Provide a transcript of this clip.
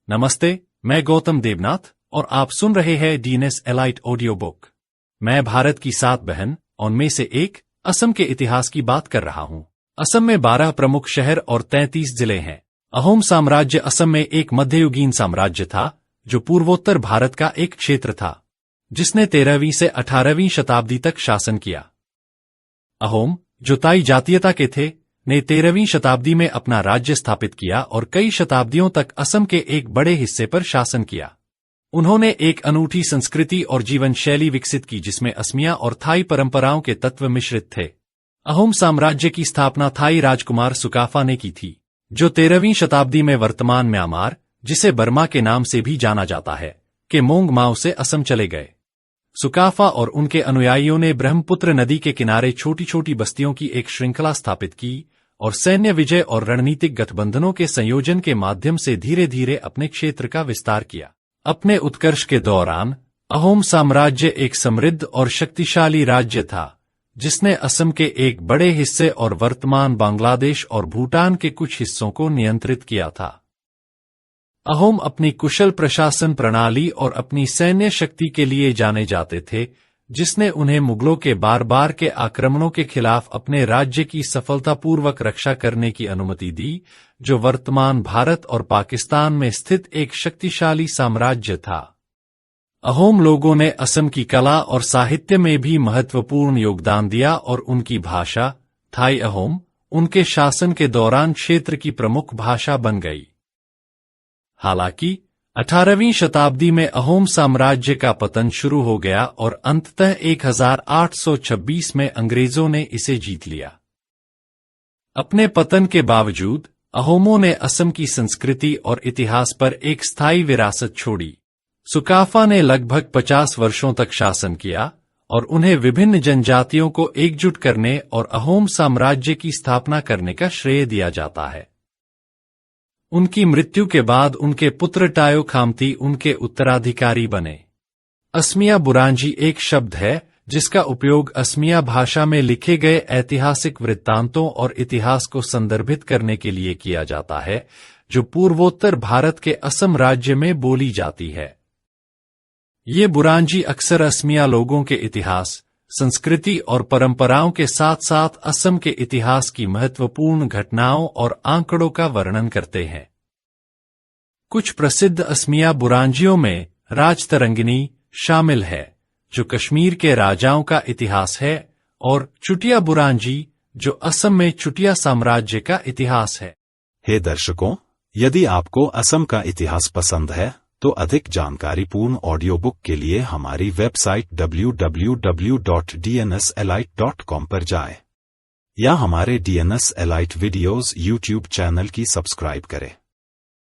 नमस्ते, मैं गौतम देवनाथ और आप सुन रहे हैं डीएनएस एलाइट ऑडियो बुक। मैं भारत की 7 बहन उनमें से एक असम के इतिहास की बात कर रहा हूँ। असम में 12 प्रमुख शहर और 33 जिले हैं। अहोम साम्राज्य असम में एक मध्ययुगीन साम्राज्य था जो पूर्वोत्तर भारत का एक क्षेत्र था, जिसने 13वीं से 18वीं शताब्दी तक शासन किया। अहोम, जो ताई जातीयता के थे, ने 13वीं शताब्दी में अपना राज्य स्थापित किया और कई शताब्दियों तक असम के एक बड़े हिस्से पर शासन किया। उन्होंने एक अनूठी संस्कृति और जीवन शैली विकसित की जिसमें असमिया और थाई परंपराओं के तत्व मिश्रित थे। अहोम साम्राज्य की स्थापना थाई राजकुमार सुकाफा ने की थी, जो 13वीं शताब्दी में वर्तमान म्यांमार, जिसे बर्मा के नाम से भी जाना जाता है, के मोंग माओ से असम चले गए। सुकाफा और उनके अनुयायियों ने ब्रह्मपुत्र नदी के किनारे छोटी छोटी बस्तियों की एक श्रृंखला स्थापित की और सैन्य विजय और रणनीतिक गठबंधनों के संयोजन के माध्यम से धीरे धीरे अपने क्षेत्र का विस्तार किया। अपने उत्कर्ष के दौरान अहोम साम्राज्य एक समृद्ध और शक्तिशाली राज्य था, जिसने असम के एक बड़े हिस्से और वर्तमान बांग्लादेश और भूटान के कुछ हिस्सों को नियंत्रित किया था। अहोम अपनी कुशल प्रशासन प्रणाली और अपनी सैन्य शक्ति के लिए जाने जाते थे, जिसने उन्हें मुगलों के बार बार के आक्रमणों के खिलाफ अपने राज्य की सफलतापूर्वक रक्षा करने की अनुमति दी, जो वर्तमान भारत और पाकिस्तान में स्थित एक शक्तिशाली साम्राज्य था। अहोम लोगों ने असम की कला और साहित्य में भी महत्वपूर्ण योगदान दिया और उनकी भाषा, थाई अहोम, उनके शासन के दौरान क्षेत्र की प्रमुख भाषा बन गई। हालांकि 18वीं शताब्दी में अहोम साम्राज्य का पतन शुरू हो गया और अंततः 1826 में अंग्रेजों ने इसे जीत लिया। अपने पतन के बावजूद अहोमों ने असम की संस्कृति और इतिहास पर एक स्थायी विरासत छोड़ी। सुकाफा ने लगभग 50 वर्षों तक शासन किया और उन्हें विभिन्न जनजातियों को एकजुट करने और अहोम साम्राज्य की स्थापना करने का श्रेय दिया जाता है। उनकी मृत्यु के बाद उनके पुत्र टायो खामती उनके उत्तराधिकारी बने। असमिया बुरांजी एक शब्द है जिसका उपयोग असमिया भाषा में लिखे गए ऐतिहासिक वृत्तांतों और इतिहास को संदर्भित करने के लिए किया जाता है, जो पूर्वोत्तर भारत के असम राज्य में बोली जाती है। ये बुरांजी अक्सर असमिया लोगों के इतिहास, संस्कृति और परंपराओं के साथ साथ असम के इतिहास की महत्वपूर्ण घटनाओं और आंकड़ों का वर्णन करते हैं। कुछ प्रसिद्ध असमिया बुरांजियों में राजतरंगिनी शामिल है, जो कश्मीर के राजाओं का इतिहास है, और चुटिया बुरांजी, जो असम में चुटिया साम्राज्य का इतिहास है। हे दर्शकों, यदि आपको असम का इतिहास पसंद है तो अधिक जानकारीपूर्ण ऑडियो बुक के लिए हमारी वेबसाइट www.dnselite.com पर जाएं या हमारे DNS elite videos YouTube channel की सब्सक्राइब करें।